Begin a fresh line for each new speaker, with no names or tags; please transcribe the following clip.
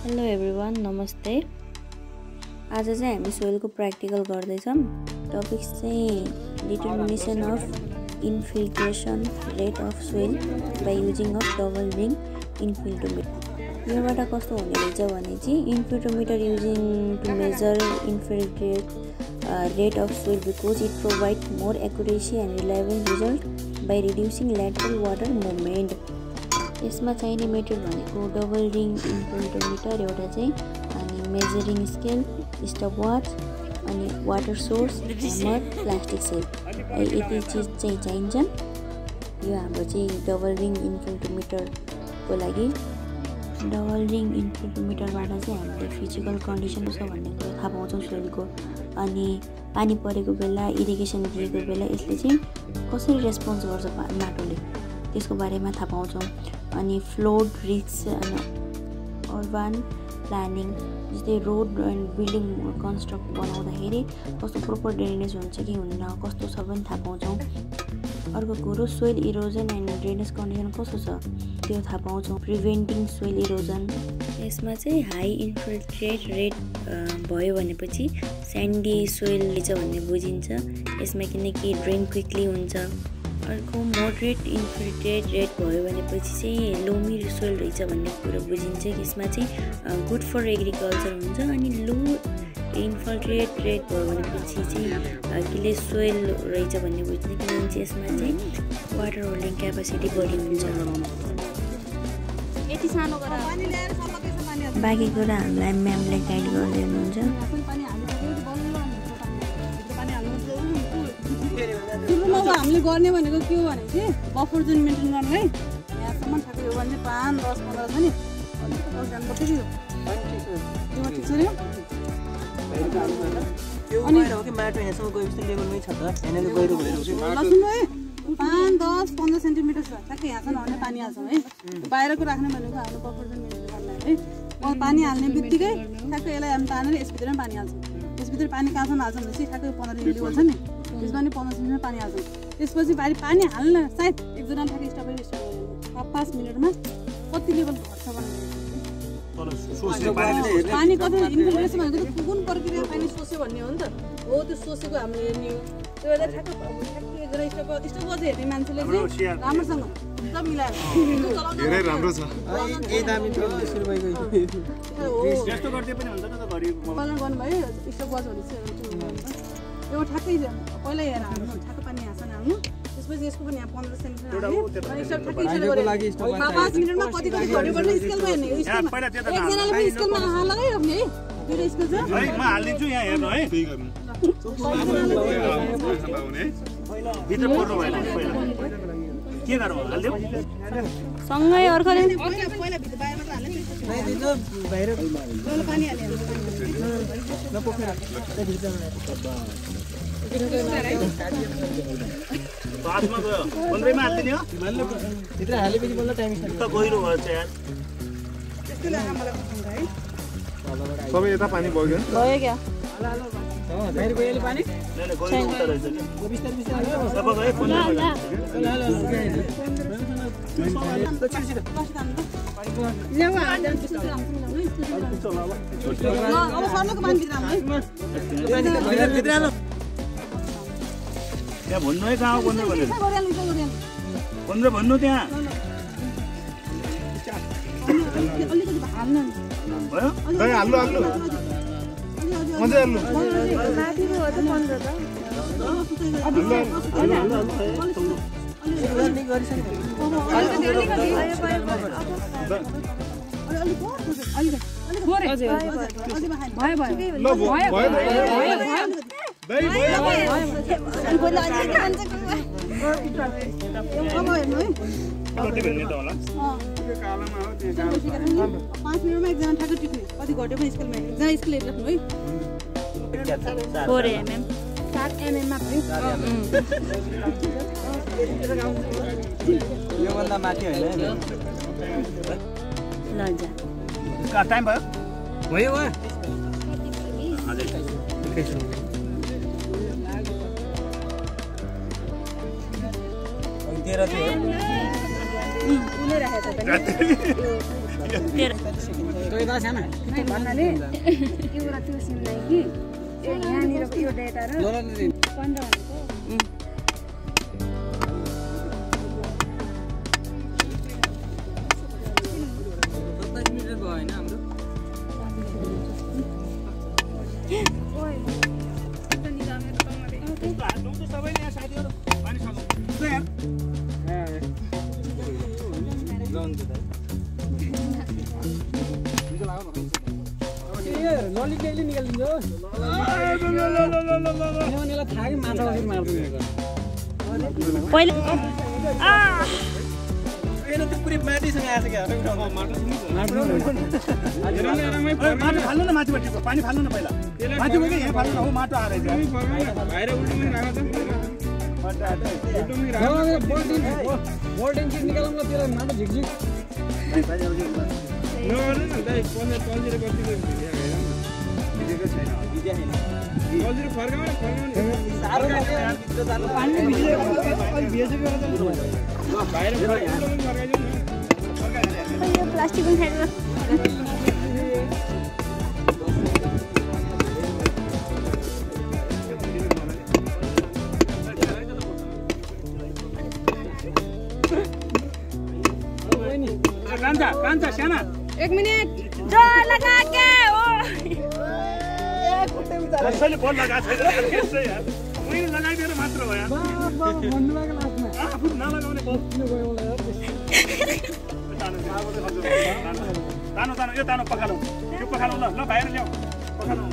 Hello everyone, नमस्ते। आज चाहिँ हामी सोइलको प्र्याक्टिकल गर्दैछौँ। टपिक चाहिँ determination of infiltration rate of soil by using of double ring infiltrometer. योबाट कस्तो हुने रहेछ भने चाहिँ infiltrometer using to measure infiltrate rate of soil because it provide more accuracy and reliable result by reducing lateral water movement. यसमा चाहिने material भनेको double ring इन्फिल्ट्रोमिटर एउटा चाहिँ, अनि मेजरिङ स्केल, स्टप वाच, अनि वाटर सोर्स, ह्यामर, प्लास्टिक सेल, यति चिज चाहिँ चाहिन्छ। यो हाम्रो चाहिँ डबल रिङ इन्फिल्ट्रोमिटरको लागि। डबल रिङ इन्फिल्ट्रोमिटरबाट चाहिँ हामीले फिजिकल कन्डिसन छ भन्ने कुरो थाहा पाउँछौँ सोइलको, अनि पानी परेको बेला, इरिगेसन दिएको बेला यसले चाहिँ कसरी रेस्पोन्स गर्छ माटोले, त्यसको बारेमा थाहा पाउँछौँ। अनि फ्लोड रिस्क अनि अर्बन प्लानिङ, जस्तै रोड एन्ड बिल्डिङ कन्स्ट्रक्ट बनाउँदाखेरि कस्तो प्रोपर ड्रेनेज हुन्छ कि हुन्न, कस्तो छ पनि थाहा पाउँछौँ। अर्को कुरो soil erosion and drainage condition कस्तो छ त्यो थाहा पाउँछौँ। प्रिभेन्टिङ सोइल इरोजन, यसमा चाहिँ हाई इन्फिल्ट्रेट रेट भयो भनेपछि स्यान्डी सोइल रहेछ भन्ने बुझिन्छ यसमा, किनकि ड्रेन क्विकली हुन्छ। अर्को मोडरेट इन्फिल्ट्रेट रेट भयो भनेपछि चाहिँ लोमी सोइल रहेछ भन्ने कुरो बुझिन्छ। यसमा चाहिँ गुड फर एग्रिकल्चर हुन्छ। अनि लो इन्फिल्ट्रेट रेट भयो भनेपछि चाहिँ गिले सोइल रहेछ भन्ने बुझिन्छ, किनभने चाहिँ यसमा चाहिँ वाटर होल्डिङ क्यापासिटी बढी हुन्छ। बाँकी कुरा हामीलाई म्यामले गाइड गर्दै हुनुहुन्छ।
सुरुमा अब हामीले गर्ने भनेको के हो भने चाहिँ बफर जोन मेन्टेन गर्नलाई यहाँसम्म ठ्याक्कै हो भने 5, 10, 15 छ नि, अलिकति बस जानुपर्छ कि यो ठिक छ नि। अनि
माटो यहाँसम्म गएपछि लेभलमै छ त, यहाँले गहिरो भएर
सुन्नु है, 5, 10, 15 सेन्टिमिटर छ ठ्याक्कै यहाँसम्म हाल्ने पानी हाल्छौँ है। बाहिरको राख्ने भनेको हाम्रो बफर जोन मेन्टेन गर्नलाई है। पानी हाल्ने बित्तिकै ठ्याक्कै यसलाई हामी तानेर यसभित्रै पानी हाल्छौँ। यसभित्र पानी कहाँसम्म हाल्छौँ भनेपछि ठ्याक्कै 15 लेभल छ नि, त्यसमा नि 15 सेन्टिमिटर पानी हाल्छौँ। त्यसपछि पानी हाल्न सायद एकजना ठ्याक्कै स्टप 5 मिनटमा कति लेभल घट्छ भने पानी कति इन्फिल्ट्रेसन भनेको कुन प्रक्रिया पानी सोस्यो भन्ने हो नि त। हो त्यो सोसेको हामीले हेर्ने हो। त्यो भएर ठ्याक्कै एकजना स्टप चाहिँ हेर्ने मान्छेले चाहिँ राम्रोसँग सब मिलाएर
धेरै राम्रो छ।
ए दामी थियो सुरु भएको
यस्तो गर्दै पनि हुन्छ नि त घरि
पालन गर्नुभयो स्टप वाच भनेपछि यो ठ्याक्कै पहिला हेरेर हाल्नु, ठ्याक्कै पानी हाल्छन् हाल्नु। त्यसपछि यसको पनि यहाँ 15 सेन्टिमिटर हाल्यो अनि स्टप ठ्याक्कै इन्सर्ट गरे 5 मिनेटमा कति कति घट्यो भने स्केलमा हेर्ने हो। एकजनाले पनि स्केलमा लगाइराख्ने है, दुईटा स्केल छ
है। म हाल्दिन्छु यहाँ हेर्नु है, त्यही गर्नु भित्र पर्नु भएन। के गरौँ हाल्दियो
सँगै अर्कोले
पहिला भित्र बाहिर मात्र हाल्ने
नै दिनु बाहिर
पानी हाल्ने
नपोखेर
बादमा गयो 15 मा हाल्दिने हो।
भित्र हालेपछि बल्ल टाइम छ
त गहिरो भएछ यार।
त्यसले हामीलाई पसन्द है।
सबै यता पानी बग्यो
भयो क्या?
बाहिर गयो पानी
ले गहिरो उता रहेछ के
बिस्तारै बिस्तारै
सब गए 15 मा
ल्याउ हाल्दै त्यसले राम्रोसँग ल्याउनु है। अब सर्नको पानी भित्र हाल्नु है।
भित्र हाल्नु
त्यहाँ भन्नु है कहाँ भन्नु भनेर
गरिहाल्नु इसा गरिहाल्नु
15 भन्नु त्यहाँ
अलिकति हाल्नु
भयो। खै हाल्नु हाल्नु मजा हाल्नु
माथिको हो त 15 त
रनिङ गरिसक्यो
कति भन्ने त होला
5 मिनटमा एकजना ठ्याक्कै टिप्ने कति घट्यो पनि स्केलमा एकजना स्केल हेरिराख्नु है।
4 mm
7 mm मात्रै
यो भन्दा माथि हैन
ल जा।
का टाइम भयो
भयो वा
हजुर
तेरा थियो
उले राखेको छ भन्नाले यो र त्यो सिमलाई कि यहाँनिर यो डेटा र 15 भनेको
फाल्नु न माथिबाट पानी फाल्नु न पहिला माथि गयो यहाँ फाल्नु न हो माटो आएर
बाहिर उल्टो पनि राख्छ बोल्टिङ चिज निकालौँ न त्यसलाई माटो झिकझिक नगर्नु न दाइ 15 तलतिर बस्तीको भिडिएको छैन तलतिर फर्काउनु पानी भिजेको बाहिर फर्काइदिउँ न
यो प्लास्टिक पनि खाएर
कान्छा साना
1 मिनेट
जो लगा के ओ
कसैले बोल लगाएको छैन यार त्यसै यार मैले लगाइदिएर मात्र हो यार भन्नु लाग्यो लास्टमा आफू नलगाउने बस्नु गयो होला यार तानो यो तानो पखालौ यो पखालौ ल बाहिर ल्याऊ पखालौ